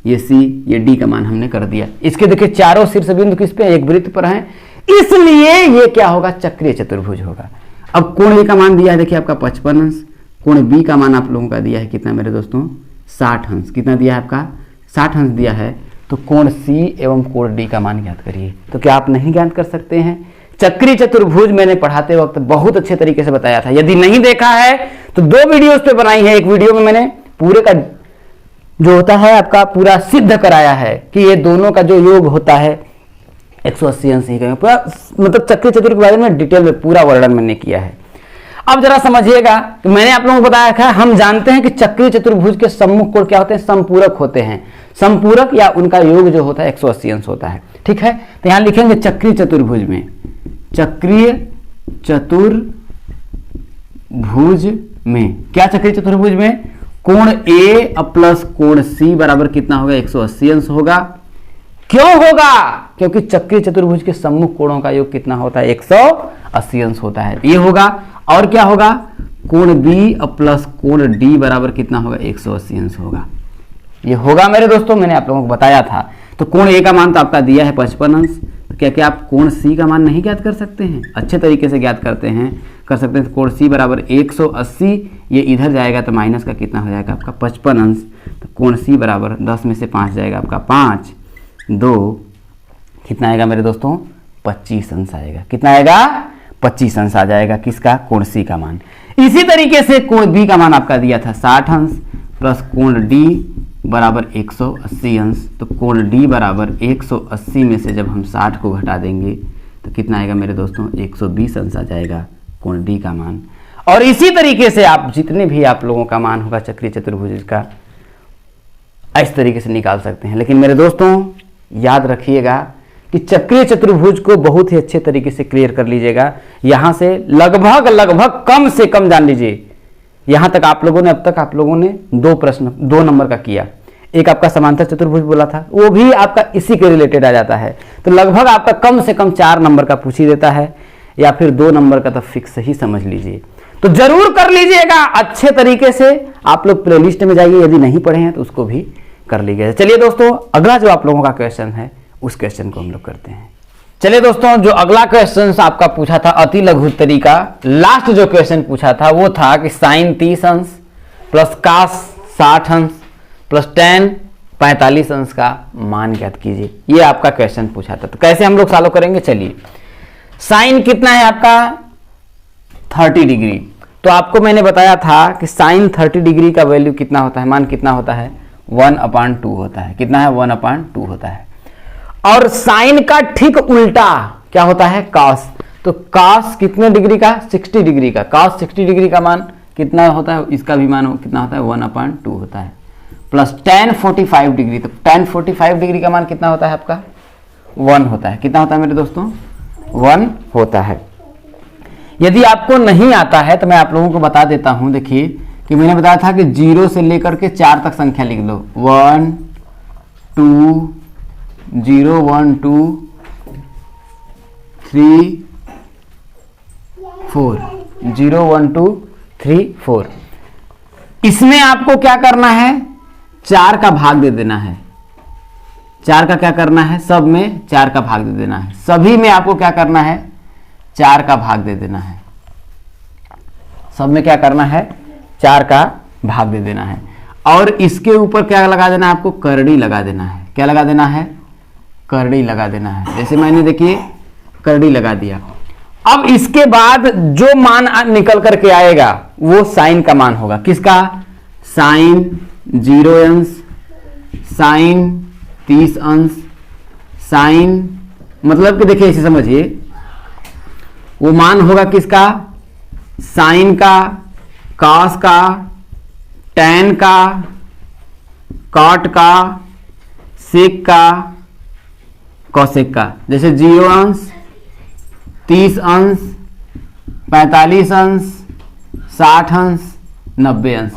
ये C, ये D का मान हमने कर दिया। इसके देखिए चारों शीर्ष बिंदु किस पे एक वृत्त पर हैं, इसलिए ये क्या होगा चक्रीय चतुर्भुज होगा। अब कोण A का मान दिया है देखिए आपका 55 अंश, कोण B का मान आप लोगों का दिया है कितना मेरे दोस्तों 60 अंश। कितना दिया है आपका 60 अंश दिया है। तो कोण C एवं कोण D का मान ज्ञात करिए। तो क्या आप नहीं ज्ञात कर सकते हैं। चक्रीय चतुर्भुज मैंने पढ़ाते वक्त बहुत अच्छे तरीके से बताया था, यदि नहीं देखा है तो 2 वीडियोस पे बनाई है। एक वीडियो में मैंने पूरे का जो होता है आपका पूरा सिद्ध कराया है कि ये दोनों का जो योग होता है 180 अंश ही करेंगे, पूरा मतलब चक्रीय चतुर्भुज के बारे में डिटेल में पूरा वर्णन मैंने किया है। अब जरा समझिएगा कि मैंने आप लोगों को बताया था, हम जानते हैं कि चक्रीय चतुर्भुज के सम्मुख कोण क्या होते हैं, समपूरक होते हैं। समपूरक या उनका योग जो होता है 180 अंश होता है, ठीक है। तो यहां लिखेंगे चक्रीय चतुर्भुज में, चक्रीय चतुर्भुज में क्या, चक्रीय चतुर्भुज में कोण A प्लस कोण C बराबर कितना होगा 180 अंश होगा। क्यों होगा, क्योंकि चक्रीय चतुर्भुज के सम्मुख कोणों का योग कितना होता है 180 अंश होता है, ये होगा। और क्या होगा, कोण B प्लस कोण D बराबर कितना होगा 180 अंश होगा, ये होगा मेरे दोस्तों। मैंने आप लोगों को बताया था। तो कोण A का मान तो आपका दिया है 55 अंश, तो क्या क्या आप कोण C का मान नहीं ज्ञात कर सकते हैं, अच्छे तरीके से ज्ञात कर सकते हैं। कोण C बराबर 180, ये इधर जाएगा तो माइनस का कितना हो जाएगा आपका 55 अंश। तो कोण C बराबर 10 में से 5 जाएगा आपका 5, 2 कितना आएगा मेरे दोस्तों 25 अंश आएगा। कितना आएगा 25 अंश आ जाएगा किसका, कोण C का मान। इसी तरीके से कोण B का मान आपका दिया था 60 अंश प्लस कोण D बराबर 180 अंश, तो कोण डी बराबर 180 में से जब हम 60 को घटा देंगे तो कितना आएगा मेरे दोस्तों, 120 अंश आ जाएगा कोण डी का मान। और इसी तरीके से आप जितने भी आप लोगों का मान होगा चक्रीय चतुर्भुज का इस तरीके से निकाल सकते हैं। लेकिन मेरे दोस्तों याद रखिएगा कि चक्रीय चतुर्भुज को बहुत ही अच्छे तरीके से क्लियर कर लीजिएगा। यहां से लगभग कम से कम जान लीजिए, यहां तक आप लोगों ने अब तक आप लोगों ने 2 प्रश्न 2 नंबर का किया। एक आपका समांतर चतुर्भुज बोला था, वो भी आपका इसी के रिलेटेड आ जाता है। तो लगभग आपका कम से कम 4 नंबर का पूछ ही देता है, या फिर 2 नंबर का तो फिक्स ही समझ लीजिए। तो जरूर कर लीजिएगा अच्छे तरीके से। आप लोग प्लेलिस्ट में जाइए, यदि नहीं पढ़े हैं तो उसको भी कर लीजिएगा। चलिए दोस्तों, अगला जो आप लोगों का क्वेश्चन है उस क्वेश्चन को हम लोग करते हैं। चलिए दोस्तों, जो अगला क्वेश्चन आपका पूछा था अति लघु तरीका, लास्ट जो क्वेश्चन पूछा था वो था कि साइन 30 अंश प्लस कास 60 अंश प्लस tan 45 अंश का मान ज्ञात कीजिए। ये आपका क्वेश्चन पूछा था। तो कैसे हम लोग सॉल्व करेंगे, चलिए। साइन कितना है आपका 30 डिग्री, तो आपको मैंने बताया था कि साइन 30 डिग्री का वैल्यू कितना होता है, मान कितना होता है, 1/2 होता है। कितना है, 1/2 होता है। और साइन का ठीक उल्टा क्या होता है, कॉस। तो कॉस कितने डिग्री का, 60 डिग्री का। कॉस 60 डिग्री का मान कितना होता है, इसका भी मान कितना होता है, 1/2 होता है। प्लस tan 45 डिग्री, तो tan 45 डिग्री का मान कितना होता है आपका, 1 होता है। कितना होता है मेरे दोस्तों, 1 होता है। यदि आपको नहीं आता है तो मैं आप लोगों को बता देता हूं। देखिए कि मैंने बताया था कि 0 से लेकर के 4 तक संख्या लिख लो, 1 2 0 1 2 3 4 0 1 2 3 4। इसमें आपको क्या करना है, 4 का भाग दे देना है। 4 का क्या करना है, सब में 4 का भाग दे देना है। सभी में आपको क्या करना है, 4 का भाग दे देना है। सब में क्या करना है, 4 का भाग दे देना है। और इसके ऊपर क्या लगा देना है, आपको करड़ी लगा देना है। क्या लगा देना है, करड़ी लगा देना है। जैसे मैंने देखिए करड़ी लगा दिया। अब इसके बाद जो मान निकल करके आएगा वो साइन का मान होगा। किसका, साइन 0 अंश, साइन 30 अंश, साइन, मतलब कि देखिए इसे समझिए, वो मान होगा किसका, साइन का, कॉस का, टैन का, कॉट का, सेक का, कॉसेक का। जैसे 0 अंश, 30 अंश, 45 अंश, 60 अंश, 90 अंश।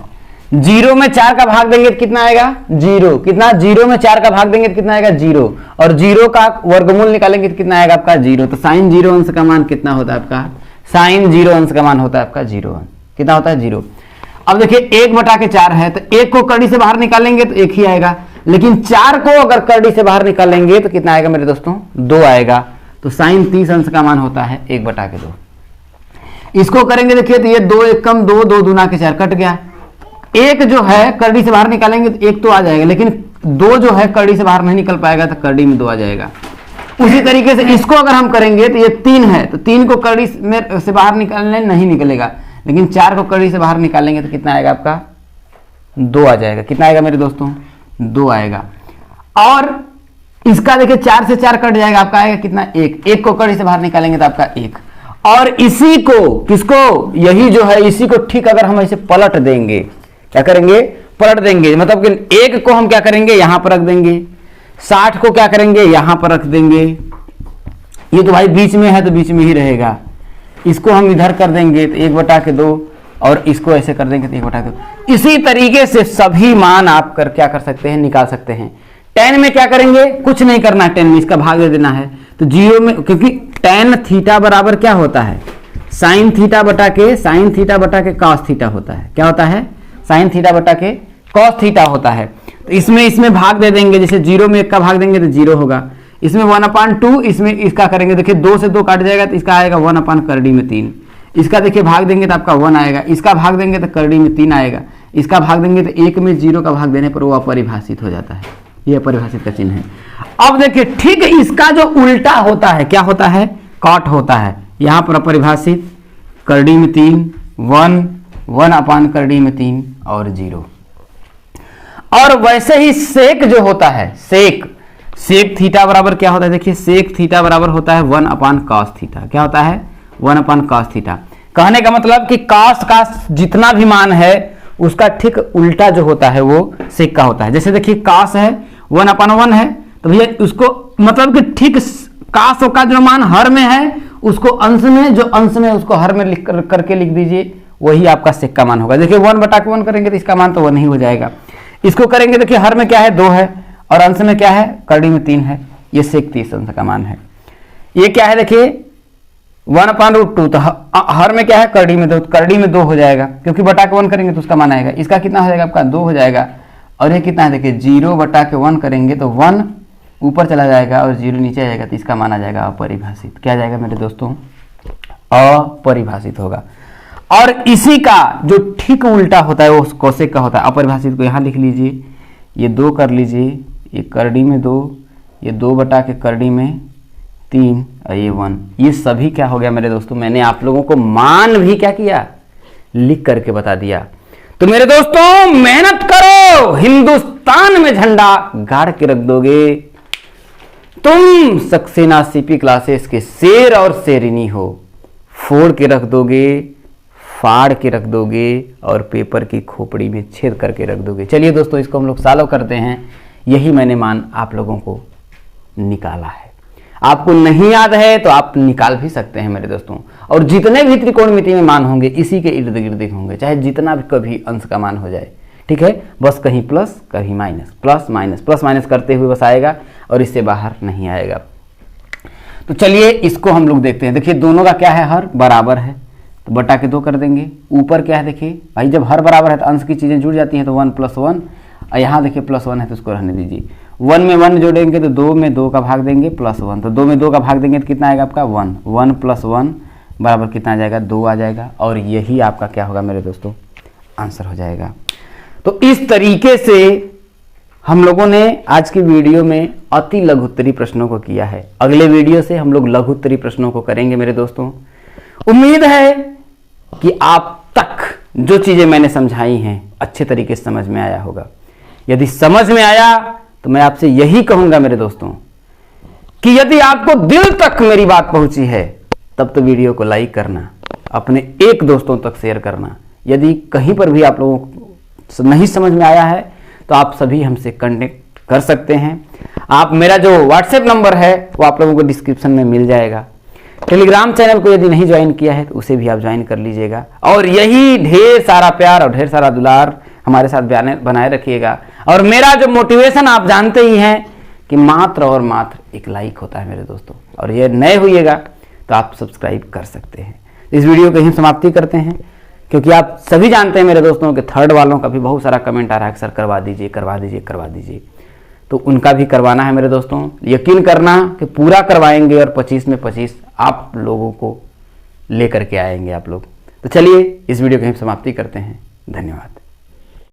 0 में 4 का भाग देंगे तो कितना आएगा, 0। कितना, 0 में 4 का भाग देंगे तो कितना आएगा, 0। और 0 का वर्गमूल निकालेंगे तो कितना आएगा आपका, 0। तो साइन 0 अंश का मान कितना होता है आपका, साइन 0 अंश का मान होता है आपका 0 अंश। कितना होता है, 0। अब देखिए 1/4 है, तो 1 को कड़ी से बाहर निकालेंगे तो 1 ही आएगा। लेकिन 4 को अगर कड़ी से बाहर निकालेंगे तो कितना आएगा मेरे दोस्तों, 2 आएगा। तो साइन 30 अंश का मान होता है 1/2। इसको करेंगे देखिए, तो ये 2 1 कम 2, 2 दूना के 4 कट गया। 1 जो है कड़ी से बाहर निकालेंगे तो 1 तो आ जाएगा, लेकिन 2 जो है कड़ी से बाहर नहीं निकल पाएगा तो कड़ी में 2 आ जाएगा। उसी तरीके से इसको अगर हम करेंगे तो ये 3 है, तो 3 को कड़ी में से बाहर निकालने नहीं निकलेगा, लेकिन 4 को कड़ी से बाहर निकालेंगे तो कितना आएगा आपका, 2 आ जाएगा। कितना आएगा मेरे दोस्तों, 2 आएगा। और इसका देखिए 4 से 4 कट जाएगा, आपका आएगा कितना, 1। 1 को कड़ी से बाहर निकालेंगे तो आपका 1। और इसी को, किसको, यही जो है इसी को ठीक अगर हम ऐसे पलट देंगे, क्या करेंगे, पलट देंगे, मतलब कि 1 को हम क्या करेंगे, यहां पर रख देंगे, 60 को क्या करेंगे, यहां पर रख देंगे। ये तो भाई बीच में है तो बीच में ही रहेगा। इसको हम इधर कर देंगे तो 1/2, और इसको ऐसे कर देंगे तो 1/2। इसी तरीके से सभी मान आप क्या कर सकते हैं, निकाल सकते हैं। tan में क्या करेंगे, कुछ नहीं करना, tan में इसका भाग दे देना है। तो 0 में, क्योंकि tan थीटा बराबर क्या होता है, साइन थीटा बटा के कॉस थीटा होता है। क्या होता है, साइन थीटा बटा के कॉस थीटा होता है। तो इसमें भाग दे देंगे। जैसे 0 में 1 का भाग देंगे तो 0 होगा। इसमें 1/2, इसमें इसका करेंगे, देखिए 2 से 2 काट जाएगा तो इसका आएगा 1/3। इसका देखिए भाग देंगे तो आपका 1 आएगा। इसका भाग देंगे तो करड़ी में 3 आएगा। इसका भाग देंगे तो 1 में 0 का भाग देने पर वो अपरिभाषित हो जाता है। ये अपरिभाषित का चिन्ह है। अब देखिए ठीक इसका जो उल्टा होता है, क्या होता है, कॉट होता है। यहां पर अपरिभाषित, करड़ी में 3, 1/करड़ी में 3 और 0। और वैसे ही सेक जो होता है, सेक थीटा बराबर क्या होता है, देखिए सेक थीटा बराबर होता है 1/cos थीटा। क्या होता है? 1/cos theta. कहने का मतलब कि cos का जितना भी मान है उसका ठीक उल्टा जो होता है वो सेक का होता है। जैसे देखिए cos है 1/1 है, तो भैया उसको मतलब कि ठीक cos का जो मान हर में है उसको अंश में, जो अंश में उसको हर में लिख करके लिख दीजिए, वही आपका सेक का मान होगा। देखिए 1/1 करेंगे तो इसका मान तो 1 ही हो जाएगा। इसको करेंगे, देखिए हर में क्या है 2 है और अंश में क्या है, करड़ी में 3 है, ये सेक 30 अंश का मान है। ये क्या है, देखिए 1/√2, तो हर में क्या है, करड़ी में 2, करड़ी में 2 हो जाएगा, क्योंकि बटा के 1 करेंगे तो उसका मान आएगा। इसका कितना हो जाएगा आपका 2 हो जाएगा। और ये कितना है, देखिए 0/1 करेंगे तो 1 ऊपर चला जाएगा और 0 नीचे आ जाएगा, तो इसका मान आ जाएगा अपरिभाषित। क्या आ जाएगा मेरे दोस्तों? अपरिभाषित होगा। और इसी का जो ठीक उल्टा होता है वो कोसेक का होता है। अपरिभाषित को यहाँ लिख लीजिए, ये 2 कर लीजिए, ये करड़ी में 2, ये 2 बटा के करड़ी में 3 और ये 1। ये सभी क्या हो गया मेरे दोस्तों, मैंने आप लोगों को मान भी क्या किया, लिख करके बता दिया। तो मेरे दोस्तों मेहनत करो, हिंदुस्तान में झंडा गाड़ के रख दोगे। तुम सक्सेना सीपी क्लासेस के शेर और शेरिनी हो, फोड़ के रख दोगे, फाड़ के रख दोगे और पेपर की खोपड़ी में छेद करके रख दोगे। चलिए दोस्तों इसको हम लोग सॉल्व करते हैं। यही मैंने मान आप लोगों को निकाला है। आपको नहीं याद है तो आप निकाल भी सकते हैं मेरे दोस्तों। और जितने भी त्रिकोणमिति में मान होंगे इसी के इर्द गिर्द होंगे, चाहे जितना भी कभी अंश का मान हो जाए, ठीक है। बस कहीं प्लस कहीं माइनस, प्लस माइनस करते हुए बस आएगा और इससे बाहर नहीं आएगा। तो चलिए इसको हम लोग देखते हैं। देखिए दोनों का क्या है, हर बराबर है तो बटा के 2 कर देंगे। ऊपर क्या है, देखिए भाई जब हर बराबर है तो अंश की चीज़ें जुड़ जाती हैं, तो 1 + 1, और यहाँ देखिए +1 है तो उसको रहने दीजिए। 1 में 1 जोड़ेंगे तो 2 में 2 का भाग देंगे +1, तो 2 में 2 का भाग देंगे तो कितना आएगा आपका 1। 1 + 1 बराबर कितना आ जाएगा, 2 आ जाएगा। और यही आपका क्या होगा मेरे दोस्तों, आंसर हो जाएगा। तो इस तरीके से हम लोगों ने आज की वीडियो में अति लघुत्तरी प्रश्नों को किया है। अगले वीडियो से हम लोग लघुत्तरी प्रश्नों को करेंगे मेरे दोस्तों। उम्मीद है कि आप तक जो चीज़ें मैंने समझाई हैं अच्छे तरीके से समझ में आया होगा। यदि समझ में आया तो मैं आपसे यही कहूँगा मेरे दोस्तों कि यदि आपको दिल तक मेरी बात पहुँची है तब तो वीडियो को लाइक करना, अपने एक दोस्तों तक शेयर करना। यदि कहीं पर भी आप लोगों को नहीं समझ में आया है तो आप सभी हमसे कनेक्ट कर सकते हैं। आप मेरा जो व्हाट्सएप नंबर है वो आप लोगों को डिस्क्रिप्शन में मिल जाएगा। टेलीग्राम चैनल को यदि नहीं ज्वाइन किया है तो उसे भी आप ज्वाइन कर लीजिएगा। और यही ढेर सारा प्यार और ढेर सारा दुलार हमारे साथ बनाए रखिएगा। और मेरा जो मोटिवेशन आप जानते ही हैं कि मात्र और मात्र एक लाइक होता है मेरे दोस्तों। और ये नए हुईएगा तो आप सब्सक्राइब कर सकते हैं। इस वीडियो को ही समाप्ति करते हैं, क्योंकि आप सभी जानते हैं मेरे दोस्तों कि थर्ड वालों का भी बहुत सारा कमेंट आ रहा है कि सर करवा दीजिए करवा दीजिए करवा दीजिए। तो उनका भी करवाना है मेरे दोस्तों। यकीन करना कि पूरा करवाएंगे और 25 में 25 आप लोगों को लेकर के आएंगे आप लोग। तो चलिए इस वीडियो की हम समाप्ति करते हैं। धन्यवाद।